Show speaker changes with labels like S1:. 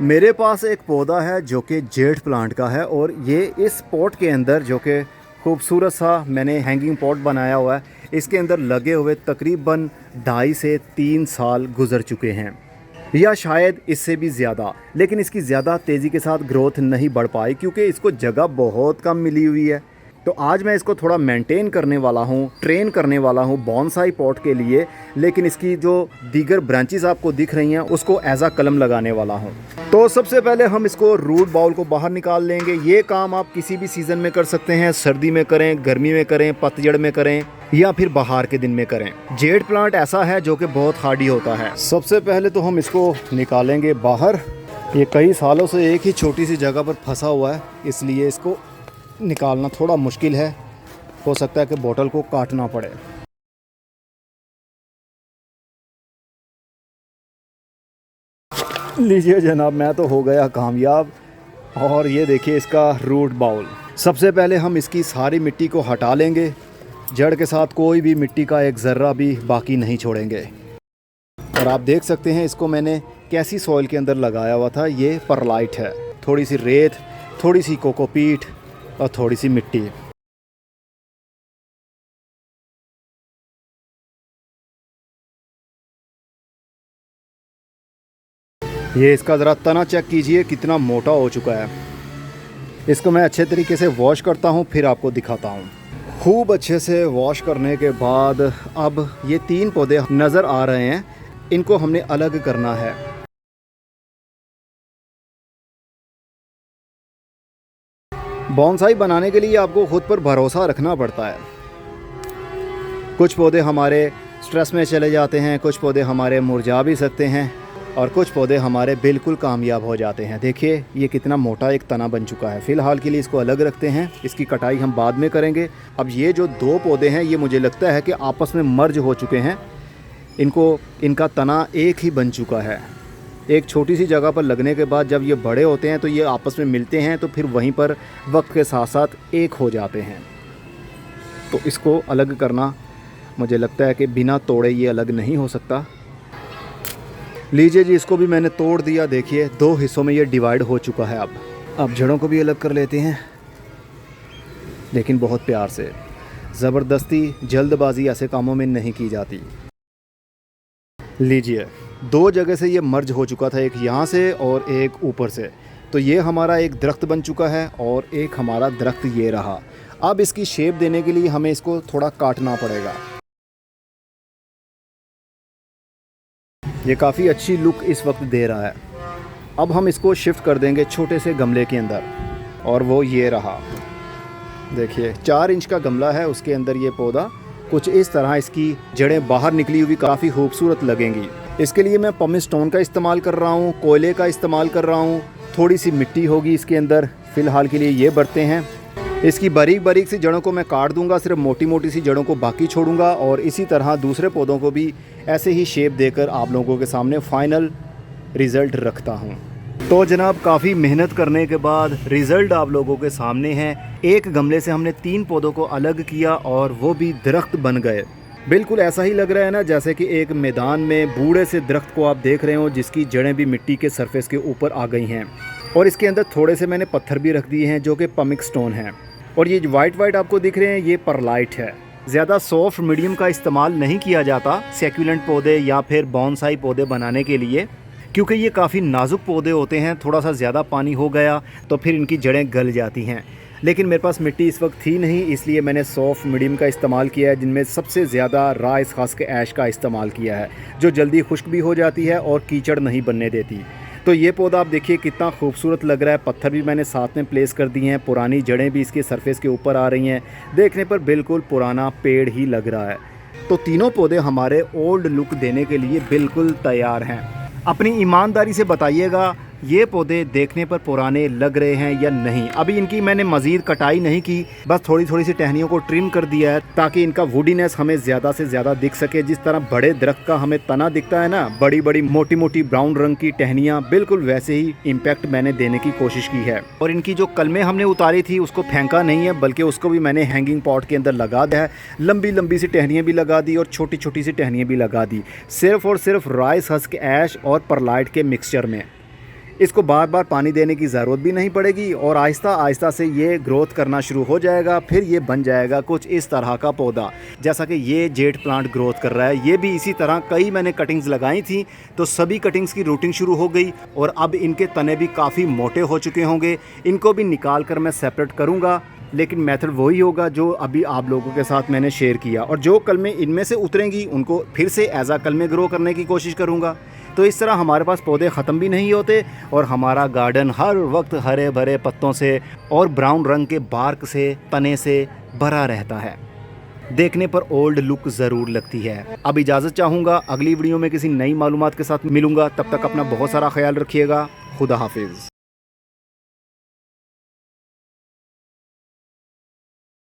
S1: मेरे पास एक पौधा है जो कि जेड प्लांट का है और ये इस पॉट के अंदर जो कि खूबसूरत सा मैंने हैंगिंग पॉट बनाया हुआ है, इसके अंदर लगे हुए तकरीबन 2.5 से 3 साल गुजर चुके हैं या शायद इससे भी ज़्यादा। लेकिन इसकी ज़्यादा तेज़ी के साथ ग्रोथ नहीं बढ़ पाई क्योंकि इसको जगह बहुत कम मिली हुई है। तो आज मैं इसको थोड़ा मेंटेन करने वाला हूँ, ट्रेन करने वाला हूँ बॉन्साई पॉट के लिए। लेकिन इसकी जो दीगर ब्रांचेस आपको दिख रही हैं उसको एज आ कलम लगाने वाला हूँ। तो सबसे पहले हम इसको रूट बाउल को बाहर निकाल लेंगे। ये काम आप किसी भी सीज़न में कर सकते हैं, सर्दी में करें, गर्मी में करें, पतझड़ में करें या फिर बाहर के दिन में करें। जेड प्लांट ऐसा है जो कि बहुत हार्डी होता है। सबसे पहले तो हम इसको निकालेंगे बाहर। ये कई सालों से एक ही छोटी सी जगह पर फंसा हुआ है, इसलिए इसको निकालना थोड़ा मुश्किल है। हो सकता है कि बोतल को काटना पड़े। लीजिए जनाब, मैं तो हो गया कामयाब। और ये देखिए इसका रूट बाउल। सबसे पहले हम इसकी सारी मिट्टी को हटा लेंगे। जड़ के साथ कोई भी मिट्टी का एक ज़र्रा भी बाकी नहीं छोड़ेंगे। और आप देख सकते हैं इसको मैंने कैसी सॉइल के अंदर लगाया हुआ था। ये परलाइट है, थोड़ी सी रेत, थोड़ी सी कोकोपीट और थोड़ी सी मिट्टी। ये इसका ज़रा तना चेक कीजिए कितना मोटा हो चुका है। इसको मैं अच्छे तरीके से वॉश करता हूँ, फिर आपको दिखाता हूँ। खूब अच्छे से वॉश करने के बाद अब ये 3 पौधे नज़र आ रहे हैं, इनको हमने अलग करना है। बॉन्साई बनाने के लिए आपको खुद पर भरोसा रखना पड़ता है। कुछ पौधे हमारे स्ट्रेस में चले जाते हैं, कुछ पौधे हमारे मुरझा भी सकते हैं और कुछ पौधे हमारे बिल्कुल कामयाब हो जाते हैं। देखिए ये कितना मोटा एक तना बन चुका है। फ़िलहाल के लिए इसको अलग रखते हैं, इसकी कटाई हम बाद में करेंगे। अब ये जो 2 पौधे हैं ये मुझे लगता है कि आपस में मर्ज हो चुके हैं। इनका तना एक ही बन चुका है। एक छोटी सी जगह पर लगने के बाद जब ये बड़े होते हैं तो ये आपस में मिलते हैं, तो फिर वहीं पर वक्त के साथ साथ एक हो जाते हैं। तो इसको अलग करना मुझे लगता है कि बिना तोड़े ये अलग नहीं हो सकता। लीजिए जी, इसको भी मैंने तोड़ दिया। देखिए 2 हिस्सों में ये डिवाइड हो चुका है। अब जड़ों को भी अलग कर लेते हैं, लेकिन बहुत प्यार से। ज़बरदस्ती, जल्दबाजी ऐसे कामों में नहीं की जाती। लीजिए 2 जगह से ये मर्ज हो चुका था, एक यहाँ से और एक ऊपर से। तो ये हमारा एक दरख्त बन चुका है और एक हमारा दरख्त ये रहा। अब इसकी शेप देने के लिए हमें इसको थोड़ा काटना पड़ेगा। ये काफ़ी अच्छी लुक इस वक्त दे रहा है। अब हम इसको शिफ्ट कर देंगे छोटे से गमले के अंदर, और वो ये रहा। देखिए 4 इंच का गमला है, उसके अंदर ये पौधा कुछ इस तरह, इसकी जड़ें बाहर निकली हुई काफ़ी खूबसूरत लगेंगी। इसके लिए मैं पमिस स्टोन का इस्तेमाल कर रहा हूँ, कोयले का इस्तेमाल कर रहा हूँ, थोड़ी सी मिट्टी होगी इसके अंदर। फ़िलहाल के लिए ये बरते हैं। इसकी बारीक बारीक सी जड़ों को मैं काट दूंगा, सिर्फ मोटी मोटी सी जड़ों को बाकी छोड़ूंगा। और इसी तरह दूसरे पौधों को भी ऐसे ही शेप देकर आप लोगों के सामने फ़ाइनल रिज़ल्ट रखता हूँ। तो जनाब काफ़ी मेहनत करने के बाद रिज़ल्ट आप लोगों के सामने है। एक गमले से हमने 3 पौधों को अलग किया और वो भी दरख्त बन गए। बिल्कुल ऐसा ही लग रहा है ना जैसे कि एक मैदान में बूढ़े से दरख्त को आप देख रहे हो, जिसकी जड़ें भी मिट्टी के सरफेस के ऊपर आ गई हैं। और इसके अंदर थोड़े से मैंने पत्थर भी रख दिए हैं जो कि पमिक स्टोन हैं। और ये वाइट आपको दिख रहे हैं ये परलाइट है। ज़्यादा सॉफ्ट मीडियम का इस्तेमाल नहीं किया जाता सैक्युलेंट पौधे या फिर बॉन्साई पौधे बनाने के लिए, क्योंकि ये काफ़ी नाजुक पौधे होते हैं। थोड़ा सा ज़्यादा पानी हो गया तो फिर इनकी जड़ें गल जाती हैं। लेकिन मेरे पास मिट्टी इस वक्त थी नहीं, इसलिए मैंने सॉफ्ट मीडियम का इस्तेमाल किया है, जिनमें सबसे ज़्यादा राइस खस्क ऐश का इस्तेमाल किया है, जो जल्दी खुश्क भी हो जाती है और कीचड़ नहीं बनने देती। तो ये पौधा आप देखिए कितना खूबसूरत लग रहा है। पत्थर भी मैंने साथ में प्लेस कर दिए हैं, पुरानी जड़ें भी इसके सरफेस के ऊपर आ रही हैं। देखने पर बिल्कुल पुराना पेड़ ही लग रहा है। तो तीनों पौधे हमारे ओल्ड लुक देने के लिए बिल्कुल तैयार हैं। अपनी ईमानदारी से बताइएगा ये पौधे देखने पर पुराने लग रहे हैं या नहीं। अभी इनकी मैंने मज़ीद कटाई नहीं की, बस थोड़ी थोड़ी सी टहनियों को ट्रिम कर दिया है ताकि इनका वुडीनेस हमें ज़्यादा से ज़्यादा दिख सके। जिस तरह बड़े दरख्त का हमें तना दिखता है ना, बड़ी बड़ी मोटी मोटी ब्राउन रंग की टहनियाँ, बिल्कुल वैसे ही इम्पैक्ट मैंने देने की कोशिश की है। और इनकी जो कलमें हमने उतारी थी उसको फेंका नहीं है, बल्कि उसको भी मैंने हैंगिंग पॉट के अंदर लगा दिया है। लंबी लंबी सी टहनियाँ भी लगा दी और छोटी छोटी सी टहनियाँ भी लगा दी, सिर्फ और सिर्फ राइस हस्क ऐश और परलाइट के मिक्सचर में। इसको बार बार पानी देने की ज़रूरत भी नहीं पड़ेगी और आहिस्ता आहिस्ता से ये ग्रोथ करना शुरू हो जाएगा। फिर ये बन जाएगा कुछ इस तरह का पौधा, जैसा कि ये जेड प्लांट ग्रोथ कर रहा है। ये भी इसी तरह कई मैंने कटिंग्स लगाई थी, तो सभी कटिंग्स की रूटिंग शुरू हो गई और अब इनके तने भी काफ़ी मोटे हो चुके होंगे। इनको भी निकाल कर मैं सेपरेट करूँगा, लेकिन मेथड वही होगा जो अभी आप लोगों के साथ मैंने शेयर किया। और जो कलमें इनमें से उतरेंगी उनको फिर से एज आ कलमें ग्रो करने की कोशिश करूँगा। तो इस तरह हमारे पास पौधे ख़त्म भी नहीं होते और हमारा गार्डन हर वक्त हरे भरे पत्तों से और ब्राउन रंग के बार्क से, तने से भरा रहता है। देखने पर ओल्ड लुक ज़रूर लगती है। अब इजाज़त चाहूँगा, अगली वीडियो में किसी नई मालूमात के साथ मिलूँगा। तब तक अपना बहुत सारा ख्याल रखिएगा। खुदा हाफिज़।